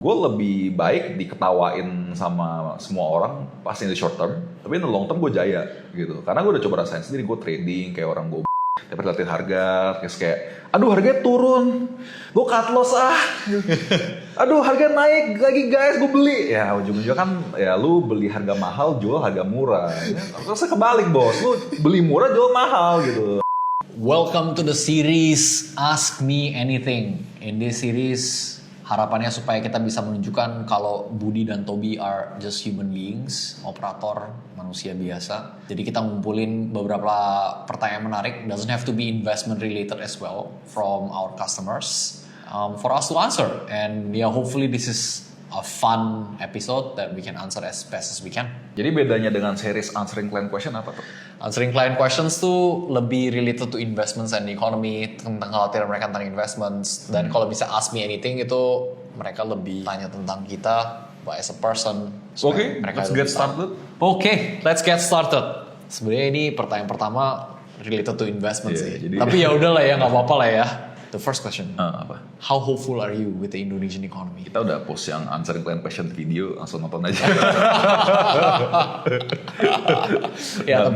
Gue lebih baik diketawain sama semua orang pas in the short term, tapi in the long term gue jaya gitu. Karena gue udah coba rasain sendiri, gue trading kayak orang gue tapi liatin harga, terus kayak aduh harganya turun, gue cut loss aduh harganya naik lagi guys, gue beli. Ya ujung-ujungnya kan ya lu beli harga mahal, jual harga murah. Terus kebalik bos, lu beli murah, jual mahal gitu. Welcome to the series Ask Me Anything. In this series, harapannya supaya kita bisa menunjukkan kalau Budi dan Toby are just human beings, operator, manusia biasa. Jadi kita ngumpulin beberapa pertanyaan menarik, doesn't have to be investment related as well, from our customers for us to answer. And yeah, hopefully this is a fun episode that we can answer as best as we can. Jadi bedanya dengan series Answering Client Question apa tuh? Answering client questions tuh lebih related to investments and economy, tentang kekhawatiran mereka tentang investments. Dan kalau bisa ask me anything itu mereka lebih tanya tentang kita as a person. Oke, let's get started. Oke, let's get started. Sebenarnya ini pertanyaan pertama related to investment sih. Jadi, tapi ya udahlah ya, nggak apa-apa lah ya. The first question. Apa? How hopeful are you with the Indonesian economy? Kita udah post yang Answering Client Question video, langsung nonton aja. Ya,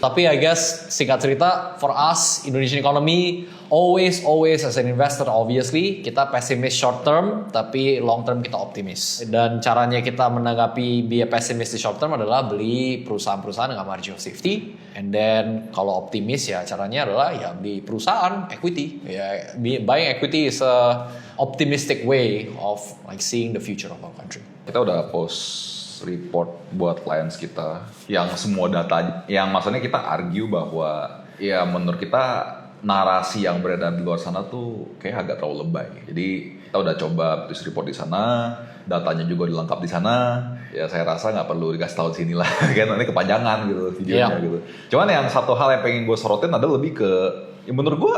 tapi I guess singkat cerita, for us Indonesian economy always as an investor obviously kita pesimis short term, tapi long term kita optimis. Dan caranya kita menanggapi biaya pesimis di short term adalah beli perusahaan-perusahaan dengan margin of safety. And then kalau optimis ya caranya adalah ya beli perusahaan equity. Ya, buying equity is a optimistic way of like seeing the future of our country. Kita udah post report buat clients kita yang semua data, yang maksudnya kita argue bahwa ya menurut kita narasi yang beredar di luar sana tuh kayak agak terlalu lebay. Jadi kita udah coba tulis report di sana, datanya juga dilengkap di sana. Ya saya rasa nggak perlu dikasih tahu di sini lah, kan nanti kepanjangan gitu videonya gitu. Cuman yang satu hal yang pengen gue sorotin adalah lebih ke, ya menurut gue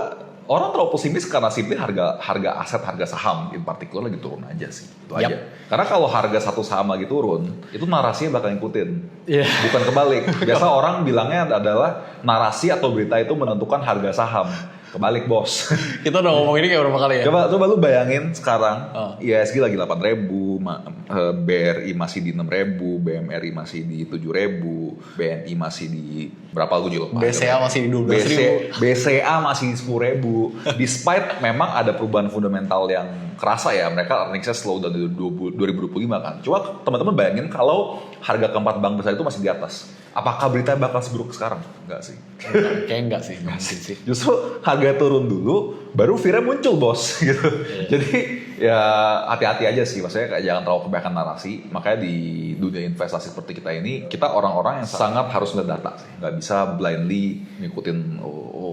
orang terlalu pesimis karena simply harga aset, harga saham in particular lagi turun aja sih. Itu aja. Karena kalau harga satu saham lagi turun, itu narasinya bakal ngikutin. Bukan kebalik. Biasa orang bilangnya adalah narasi atau berita itu menentukan harga saham. Kebalik bos. Kita udah ngomong ini kayak berapa kali ya? Coba lu bayangin sekarang IHSG lagi 8.000, BRI masih di 6.000, BMRI masih di 7.000, BNI masih di berapa gue juga lupa. BCA masih di 12.000. BCA masih di 10.000. Despite memang ada perubahan fundamental yang kerasa ya, mereka earningsnya slow dari 2025 kan. Cuma teman-teman bayangin kalau harga keempat bank besar itu masih di atas. Apakah berita bakal seburuk sekarang? Enggak sih. Kayaknya enggak sih. Mungkin sih. Justru harga turun dulu, baru virnya muncul bos gitu. Jadi ya hati-hati aja sih, maksudnya kayak jangan terlalu kebanyakan narasi. Makanya di dunia investasi seperti kita ini, kita orang-orang yang sangat harus ngeliat data sih. Nggak bisa blindly ngikutin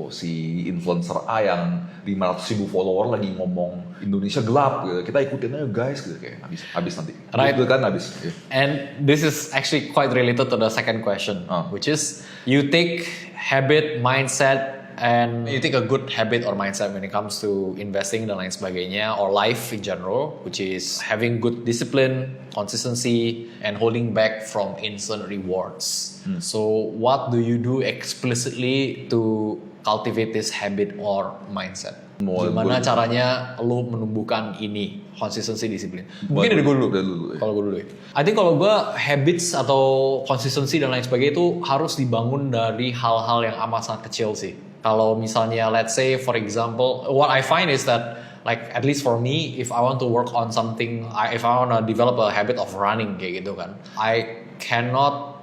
si influencer A yang 500.000 follower lagi ngomong Indonesia gelap gitu. Kita ikutin aja guys gitu, kayak habis nanti. Right. Gitu kan habis. And this is actually quite related to the second question, which is you take habit, mindset, and you take a good habit or mindset when it comes to investing dan lain sebagainya, or life in general, which is having good discipline, consistency, and holding back from instant rewards. So what do you do explicitly to cultivate this habit or mindset? Gimana caranya lo menumbuhkan ini, consistency, disiplin? Mungkin dari gue dulu. Kalau gue dulu ya. I think kalau gue habits atau consistency dan lain sebagainya itu harus dibangun dari hal-hal yang amat sangat kecil sih. Kalau misalnya let's say for example, what I find is that like at least for me, if I want to work on something, if I want to develop a habit of running kayak gitu kan, I cannot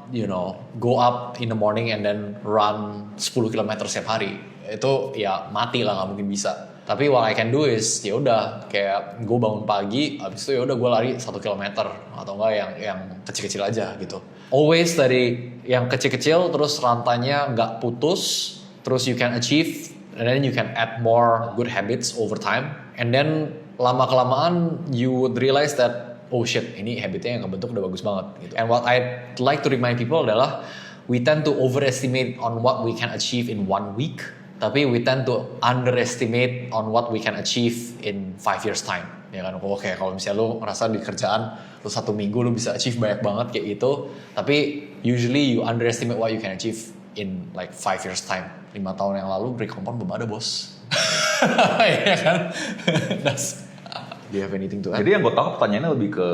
go up in the morning and then run 10 km setiap hari. Itu ya mati lah, nggak mungkin bisa. Tapi what I can do is ya udah kayak gue bangun pagi, abis itu ya udah gue lari 1 kilometer atau enggak yang kecil-kecil aja gitu. Always dari yang kecil-kecil terus rantainya nggak putus, terus you can achieve, and then you can add more good habits over time, and then lama kelamaan you would realize that oh shit, ini habitnya yang kebentuk udah bagus banget gitu. And what I'd like to remind people adalah we tend to overestimate on what we can achieve in 1 week, tapi we tend to underestimate on what we can achieve in 5 years time. Ya kan, oke kalau misalnya lu ngerasa di kerjaan lu 1 minggu lu bisa achieve banyak banget kayak gitu, tapi usually you underestimate what you can achieve in like 5 years time. 5 tahun yang lalu break compound belum ada bos. Iya kan? Do you have anything to add? Jadi yang gue tahu pertanyaannya lebih ke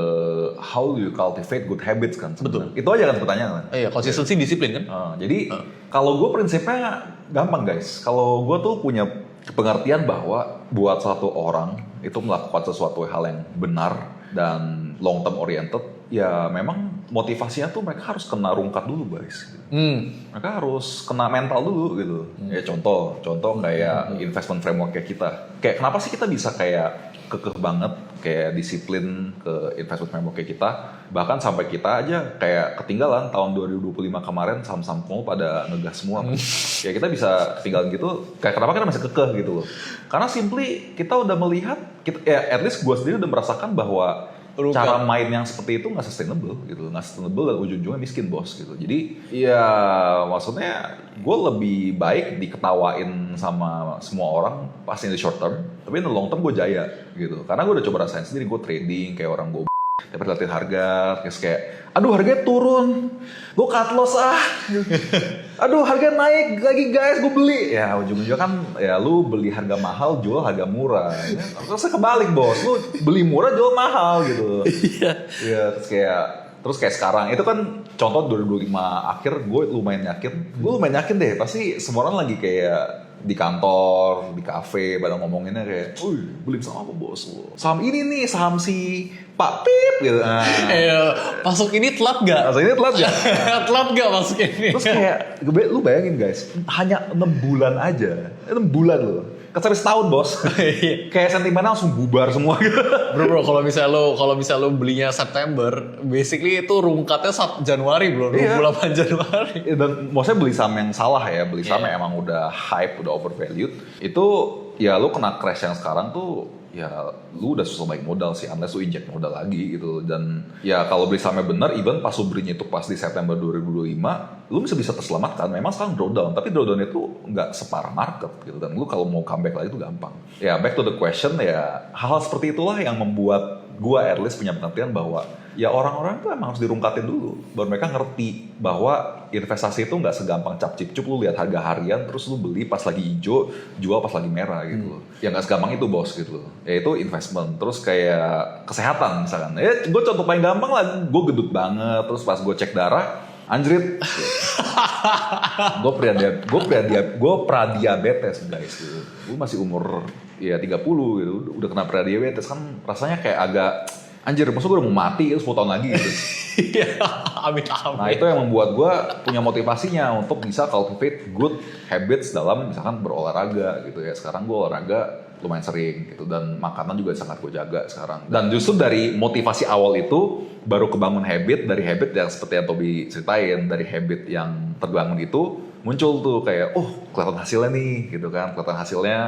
how do you cultivate good habits kan? Betul. Itu aja kan pertanyaan kan? Iya, konsistensi disiplin kan? Jadi kalau gue prinsipnya gampang guys. Kalau gue tuh punya pengertian bahwa buat satu orang itu melakukan sesuatu hal yang benar dan long term oriented, ya memang motivasinya tuh mereka harus kena rungkat dulu guys. Mereka harus kena mental dulu gitu. Ya contoh kayak investment framework kayak kita. Kayak kenapa sih kita bisa kayak kekeh banget kayak disiplin ke investment framework kayak kita, bahkan sampai kita aja kayak ketinggalan tahun 2025 kemarin saham-saham kamu pada ngegas semua. Ya kita bisa ketinggalan gitu, kayak kenapa kita masih kekeh gitu loh. Karena simply kita udah melihat, ya at least gue sendiri udah merasakan bahwa cara main yang seperti itu nggak sustainable gitu, nggak sustainable dan ujung-ujungnya miskin bos gitu. Jadi ya maksudnya gue lebih baik diketawain sama semua orang pasti in the short term, tapi in the long term gue jaya gitu. Karena gue udah coba rasain sendiri, gue trading kayak orang gue dapat liatin harga, terus kayak aduh harganya turun, gue cut loss aduh harga naik lagi guys, gue beli. Ya ujung-ujungnya kan ya lu beli harga mahal, jual harga murah. Terus kebalik bos, lu beli murah jual mahal gitu. Iya. Terus kayak sekarang itu kan contoh 2025 akhir gue lumayan yakin deh pasti semua orang lagi kayak di kantor, di kafe, pada ngomonginnya kayak, beli saham apa bos? Saham ini nih, saham si Pak Pip gitu. Masuk ini telat gak? Telat gak masuk ini? Terus kayak, lu bayangin guys, hanya 6 bulan aja, 6 bulan loh. Kecuali setahun bos, kayak sentimennya langsung bubar semua gitu. Bro, kalau misalnya lo belinya September, basically itu rungkatnya Januari bro, 28 Januari. Dan maksudnya beli saham yang salah ya, beli saham yang emang udah hype, udah overvalued. Itu ya lo kena crash yang sekarang tuh, ya lu udah susah baik modal sih, unless lu inject modal lagi gitu. Dan ya kalau beli sahamnya benar, even pas lu belinya itu pas di September 2025, lu bisa terselamatkan. Memang sekarang drawdown, tapi drawdown itu nggak separah market gitu. Dan lu kalau mau comeback lagi itu gampang. Ya back to the question, ya hal-hal seperti itulah yang membuat gua at least punya pengertian bahwa ya orang-orang tuh emang harus dirungkatin dulu, baru mereka ngerti bahwa investasi itu nggak segampang cap-cip-cup lu lihat harga harian terus lu beli pas lagi hijau, jual pas lagi merah gitu. Ya nggak segampang itu bos gitu. Ya itu investment. Terus kayak kesehatan misalkan. Ya gue contoh paling gampang lah, gue gendut banget terus pas gue cek darah anjrit. gue pradiabetes guys gitu. Gue masih umur ya 30 gitu, udah kena pradiabetes kan rasanya kayak agak anjir, maksud gue udah mau mati 10 tahun lagi gitu. Amit. Nah itu yang membuat gue punya motivasinya untuk bisa cultivate good habits dalam misalkan berolahraga gitu ya. Sekarang gue olahraga lumayan sering gitu dan makanan juga sangat gue jaga sekarang. Dan justru dari motivasi awal itu baru kebangun habit, dari habit yang seperti yang Toby ceritain, dari habit yang terbangun itu muncul tuh kayak kelihatan hasilnya nih gitu kan, kelihatan hasilnya.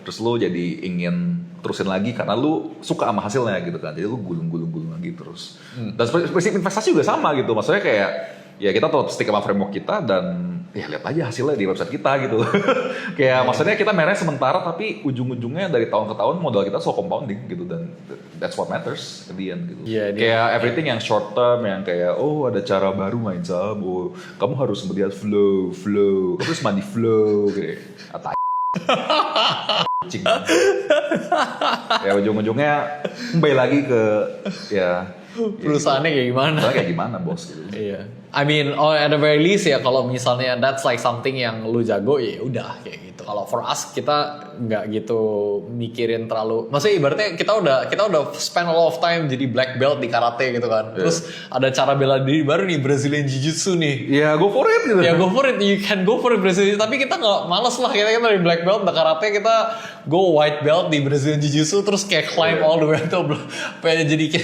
Terus lu jadi ingin terusin lagi karena lu suka sama hasilnya gitu kan. Jadi lu gulung lagi terus. Dan prinsip investasi juga sama gitu. Maksudnya kayak ya kita tetap stick sama framework kita dan ya lihat aja hasilnya di website kita gitu. Kayak maksudnya kita merah sementara tapi ujung-ujungnya dari tahun ke tahun modal kita so compounding gitu dan that's what matters at the end gitu. Kayak everything yang short term yang kayak ada cara baru main saham, kamu harus melihat flow, kamu harus mandi flow gitu. Ya ujung-ujungnya kembali lagi ke ya perusahaannya kayak gimana? Kayak gimana bos gitu. Iya. I mean, at the very least ya kalau misalnya that's like something yang lu jago ya udah kayak gitu. Kalau for us kita nggak gitu mikirin terlalu. Maksudnya ibaratnya kita udah spend a lot of time jadi black belt di karate gitu kan. Terus ada cara bela diri baru nih, Brazilian Jiu-Jitsu nih. Ya go for it gitu. Ya go for it, you can go for it Brazilian. Tapi kita nggak males lah, kita dari black belt di karate kita go white belt di Brazilian Jiu-Jitsu terus kayak climb all the way to jadi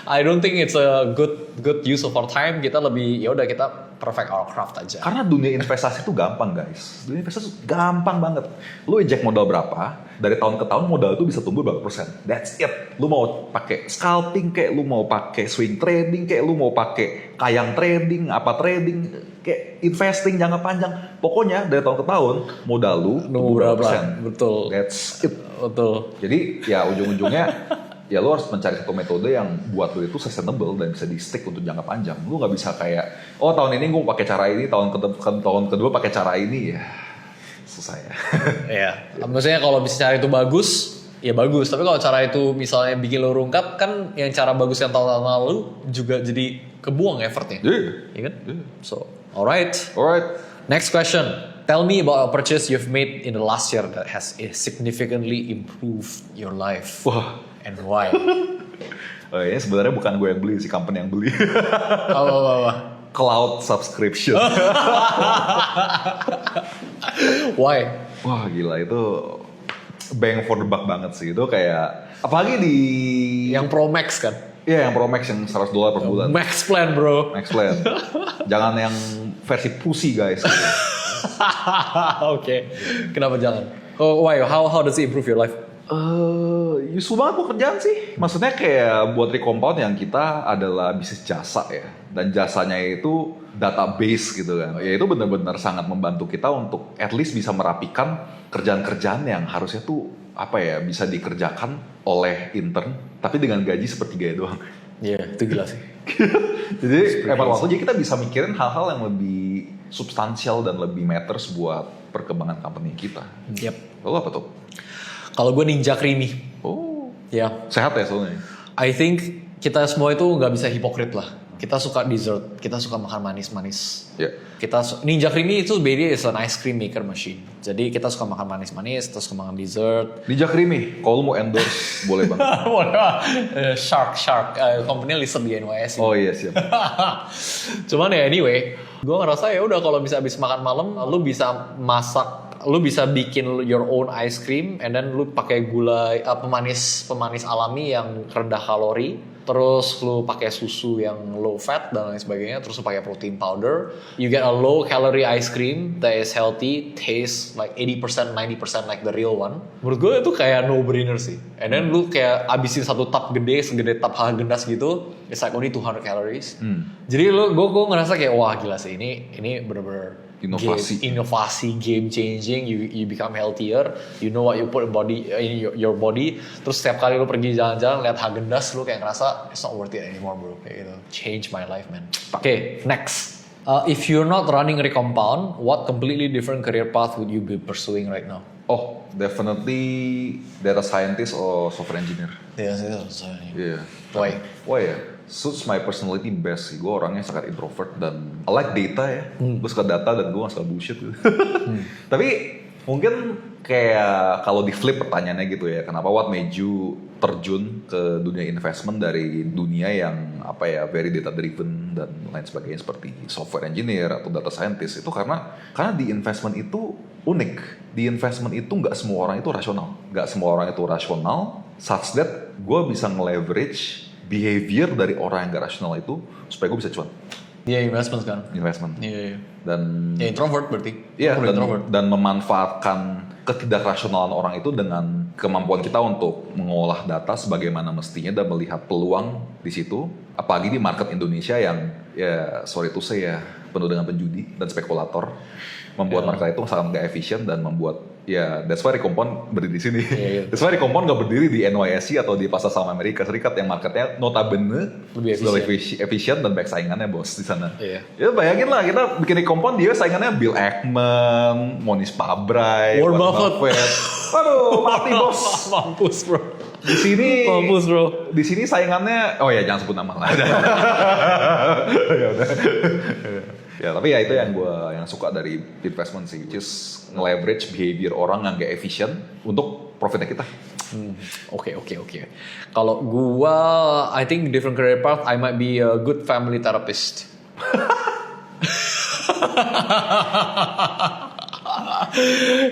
I don't think it's a good use of our time. Kita lebih ya udah kita perfect our craft aja. Karena dunia investasi itu gampang guys. Dunia investasi gampang banget. Lu injek modal berapa, dari tahun ke tahun modal itu bisa tumbuh berapa persen. That's it. Lu mau pakai scalping kayak, lu mau pakai swing trading kayak, lu mau pakai kayang trading, apa trading, kayak investing jangka panjang. Pokoknya dari tahun ke tahun modal lu tumbuh berapa persen. Betul. That's it. Betul. Jadi ya ujung-ujungnya ya lo harus mencari satu metode yang buat lo itu sustainable dan bisa di stick untuk jangka panjang. Lo nggak bisa kayak tahun ini gue pakai cara ini, tahun kedua pakai cara ini, ya susah ya. Iya. Maksudnya kalau bisa cara itu bagus, ya bagus. Tapi kalau cara itu misalnya bikin lo rungkap, kan yang cara bagus yang tahun lalu juga jadi kebuang effortnya. Iya kan? So, alright. Next question. Tell me about a purchase you've made in the last year that has significantly improved your life. Wah. And why? Oh, ini sebenarnya bukan gue yang beli, si company yang beli. Apa? Cloud subscription. Why? Wah gila itu bang for the buck banget sih. Itu kayak apalagi di Yang Pro Max kan? Iya yang Pro Max yang $100 per bulan. Max plan bro. Max plan. Jangan yang versi pussy guys. Oke. Kenapa jangan? Oh, why? How does it improve your life? Useful banget buat kerjaan sih. Maksudnya kayak buat Recompound yang kita adalah bisnis jasa ya. Dan jasanya itu database gitu kan. Ya itu benar-benar sangat membantu kita untuk at least bisa merapikan kerjaan-kerjaan yang harusnya tuh apa ya bisa dikerjakan oleh intern tapi dengan gaji sepertiganya doang. Iya, itu gila sih. Jadi emang waktu kita bisa mikirin hal-hal yang lebih substansial dan lebih matters buat perkembangan company kita. Yep. Lalu apa tuh? Kalau gue Ninja Creamy. Oh. Ya. Sehat ya soalnya. I think kita semua itu nggak bisa hipokrit lah. Kita suka dessert, kita suka makan manis-manis. Yeah. Ninja Creamy itu basically is an ice cream maker machine. Jadi kita suka makan manis-manis, terus suka makan dessert. Ninja Creamy, kalau mau endorse boleh banget. Shark, company listed di NYSE. Oh iya siap. Cuman ya anyway, gue ngerasa ya udah kalau bisa habis makan malam, lu bisa masak, lu bisa bikin your own ice cream, and then lu pakai gula pemanis alami yang rendah kalori. Terus lu pakai susu yang low fat dan lain sebagainya, terus lu pakai protein powder, you get a low calorie ice cream that is healthy, tastes like 80%, 90% like the real one. Menurut gue itu kayak no brainer sih. And then lu kayak abisin satu tub gede, segede tub Häagen-Dazs gitu, it's like only 200 calories. Jadi gue ngerasa kayak wah gila sih, ini bener-bener inovasi game changing. You become healthier, you know what you put in your body. Terus setiap kali lu pergi jalan-jalan lihat Häagen-Dazs, lu kayak ngerasa it's not worth it anymore bro, kayak gitu. Change my life man. Okay, next. If you're not running Recompound, what completely different career path would you be pursuing right now? Oh, definitely data scientist or software engineer. Yeah. Why ya? Suits my personality best sih. Gue orangnya sangat introvert dan I like data ya. Gue suka data dan gue gak suka bullshit gitu. Tapi mungkin kayak kalau di flip pertanyaannya gitu ya, kenapa what made you terjun ke dunia investment dari dunia yang apa ya very data driven dan lain sebagainya seperti software engineer atau data scientist, itu karena di investment itu unik. Di investment itu nggak semua orang itu rasional, such that gue bisa nge-leverage behavior dari orang yang gak rasional itu supaya gue bisa cuan. Iya, investment kan. Iya. Dan ya introvert berarti. Iya, dan memanfaatkan ketidakrasionalan orang itu dengan kemampuan kita untuk mengolah data sebagaimana mestinya dan melihat peluang di situ. Apalagi di market Indonesia yang ya sorry to say ya penuh dengan penjudi dan spekulator. Membuat market itu sangat gak efisien dan membuat ya that's why Recompound berdiri di sini. That's why Recompound gak berdiri di NYSE atau di pasar saham Amerika Serikat yang marketnya notabene lebih efisien dan baik saingannya bos di sana. Ya bayangin lah kita bikin Recompound dia saingannya Bill Ackman, Monis Pabrai, Warren Buffett. Waduh, mati bos. Mampus bro. Di sini mampus bro. Di sini saingannya oh ya jangan sebut nama lah. Ya udah. Ya tapi ya itu yang gue suka dari investment sih, which is nge-leverage behavior orang yang gak efisien untuk profitnya kita. Oke. Kalau gue, I think different career path, I might be a good family therapist.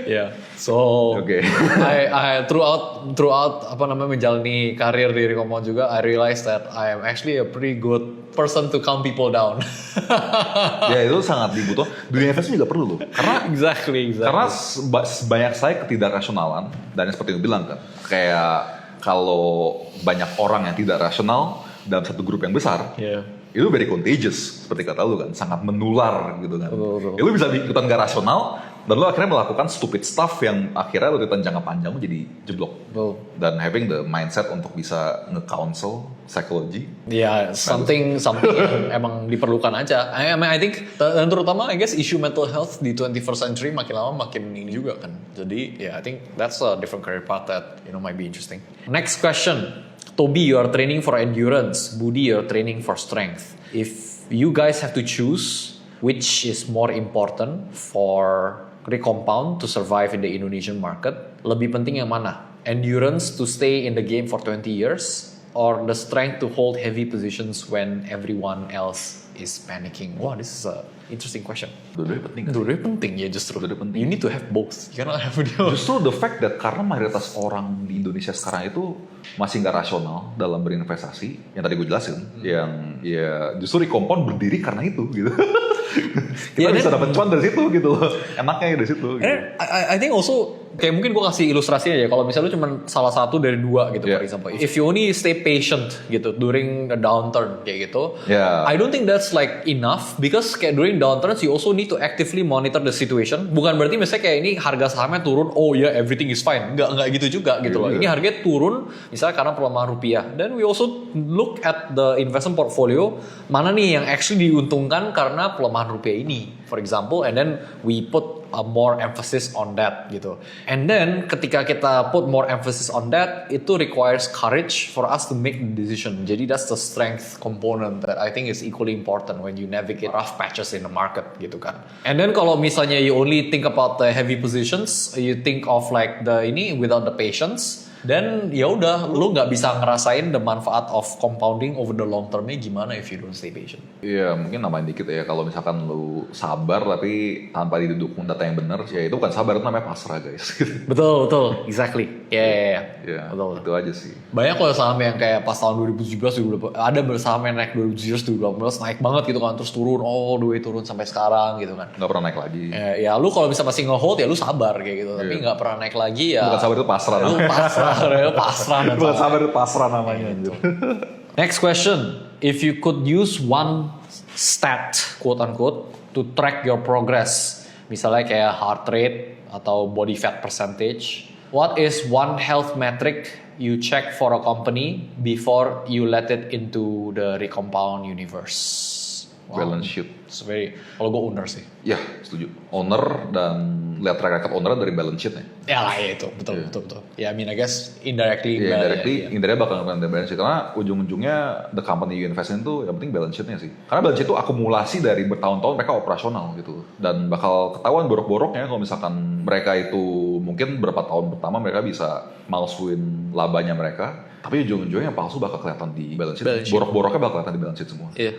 Yeah. So I throughout apa namanya menjalani karir di Recompound juga, I realized that I am actually a pretty good person to calm people down. Ya itu sangat dibutuhkan. Dunia investment juga perlu loh. Karena exactly. Karena banyak saya ketidakrasionalan dan seperti yang bilang kan, kayak kalau banyak orang yang tidak rasional dalam satu grup yang besar. Itu very contagious seperti kata lu kan, sangat menular gitu kan. Betul. Ya, lu bisa ikutan gak rasional, Dan lo akhirnya melakukan stupid stuff yang akhirnya lo di jangka panjang lo jadi jeblok. Dan having the mindset untuk bisa nge-counsel psychology. Ya, something yang emang diperlukan aja. I think, dan terutama I guess isu mental health di 21st century makin lama makin ini juga kan. Jadi, I think that's a different career path that might be interesting. Next question. Toby, you are training for endurance. Budi, you're training for strength. If you guys have to choose, which is more important for Recompound to survive in the Indonesian market, lebih penting yang mana? Endurance to stay in the game for 20 years or the strength to hold heavy positions when everyone else is panicking? Wow, this is a interesting question. Dua-duanya penting. Dua-duanya penting ya justru. Dua-duanya penting. You need to have both. You cannot have both. Justru the fact that karena mayoritas orang di Indonesia sekarang itu masih nggak rasional dalam berinvestasi, yang tadi gue jelasin, yang ya justru Recompound berdiri karena itu gitu. Kita bisa dapat cuan dari situ gitu loh. Enaknya dari situ gitu. I think also kayak mungkin gue kasih ilustrasinya ya, kalau misalnya lu cuma salah satu dari dua gitu, for example, if you only stay patient gitu during the downturn kayak gitu, I don't think that's like enough, because kayak during downturns you also need to actively monitor the situation. Bukan berarti misalnya kayak ini harga sahamnya turun, oh ya everything is fine, nggak gitu juga gitu loh. Ini harganya turun misalnya karena pelemahan rupiah, then we also look at the investment portfolio, mana nih yang actually diuntungkan karena pelemahan rupiah ini, for example, and then we put a more emphasis on that gitu. And then ketika kita put more emphasis on that, itu requires courage for us to make the decision. Jadi that's the strength component that I think is equally important when you navigate rough patches in the market gitu kan. And then kalau misalnya you only think about the heavy positions, you think of like the ini without the patience, dan ya udah lu nggak bisa ngerasain the manfaat of compounding over the long termnya gimana if you don't stay patient. Iya, mungkin nambahin dikit ya, kalau misalkan lu sabar tapi tanpa didukung data yang benar, ya itu bukan sabar, itu namanya pasrah guys. Betul, exactly. Ya, betul. Itu aja sih. Banyak kalau saham yang kayak pas tahun 2017 ada saham yang naik 2017 naik banget gitu kan, terus turun turun sampai sekarang gitu kan. Nggak pernah naik lagi. Ya lu kalau bisa masih nge-hold ya lu sabar kayak gitu, tapi nggak pernah naik lagi ya. Bukan sabar, itu pasrah. Lu pasrah. Bukan sabar, itu pasrah namanya. Next question. If you could use one stat, quote unquote, to track your progress, misalnya kayak heart rate atau body fat percentage, what is one health metric you check for a company before you let it into the Recompound universe? Balance sheet. Kalau gue owner sih. Ya, setuju. Owner, dan lihat track record owner dari balance sheet-nya. Ya lah, ya itu. Betul. Ya, I mean, I guess indirectly. Indirectly bakal ngeliat dari balance sheet. Karena ujung-ujungnya the company you invest in tuh yang penting balance sheet-nya sih. Karena balance sheet itu akumulasi dari bertahun-tahun mereka operasional gitu. Dan bakal ketahuan borok-boroknya kalau misalkan mereka itu mungkin berapa tahun pertama mereka bisa malsuin labanya mereka. Tapi ujung-ujungnya yang palsu bakal kelihatan di balance sheet. Borok-boroknya bakal kelihatan di balance sheet semua. Iya.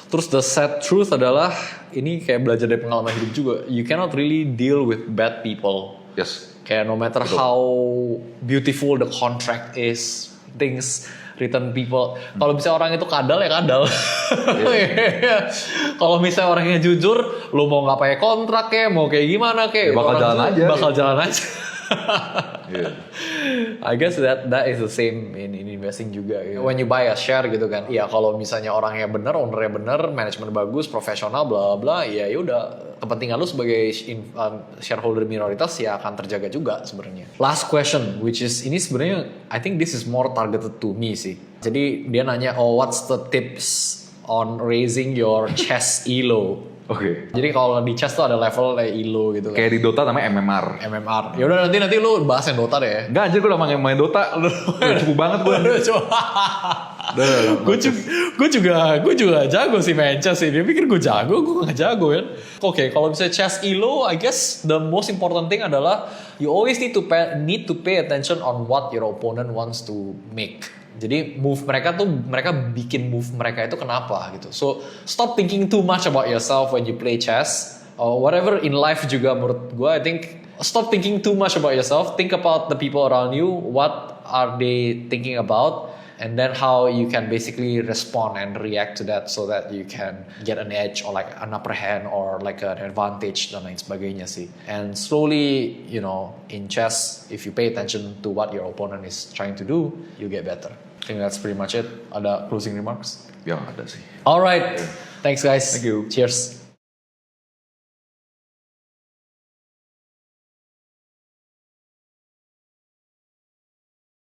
Terus the sad truth adalah, ini kayak belajar dari pengalaman hidup juga. You cannot really deal with bad people. Yes. Kayak no matter how beautiful the contract is, things written people. Kalau misalnya orang itu kadal ya kadal. Kalau misalnya orangnya jujur, lu mau nggak pakai kontrak ya, mau kayak gimana kayak. Bakal jalan aja. I guess that is the same in investing juga gitu. When you buy a share gitu kan, ya kalau misalnya orangnya bener, ownernya bener, manajemen bagus, profesional, bla bla, ya udah kepentingan lu sebagai shareholder minoritas ya akan terjaga juga sebenarnya. Last question, which is ini sebenarnya I think this is more targeted to me sih. Jadi dia nanya, what's the tips on raising your chess elo? Oke. Jadi kalau di chess tuh ada level kayak ILO gitu kan. Kayak di Dota namanya MMR. Ya udah nanti lu bahas yang Dota deh ya. Enggak, anjir gue udah main Dota. Udah cukup banget gue. Gue juga jago sih main chess sih. Dia pikir gue jago, gue gak jago kan. Oke, kalau misalnya chess ILO, I guess the most important thing adalah you always need to pay attention on what your opponent wants to make. Jadi mereka bikin move mereka itu kenapa gitu. So stop thinking too much about yourself when you play chess or whatever in life juga menurut gue. I think stop thinking too much about yourself. Think about the people around you. What are they thinking about? And then how you can basically respond and react to that so that you can get an edge or like an upper hand or like an advantage dan lain sebagainya sih. And slowly, in chess, if you pay attention to what your opponent is trying to do, you get better. I think that's pretty much it. Ada closing remarks? Ya, ada sih. Alright. Thanks guys. Thank you. Cheers.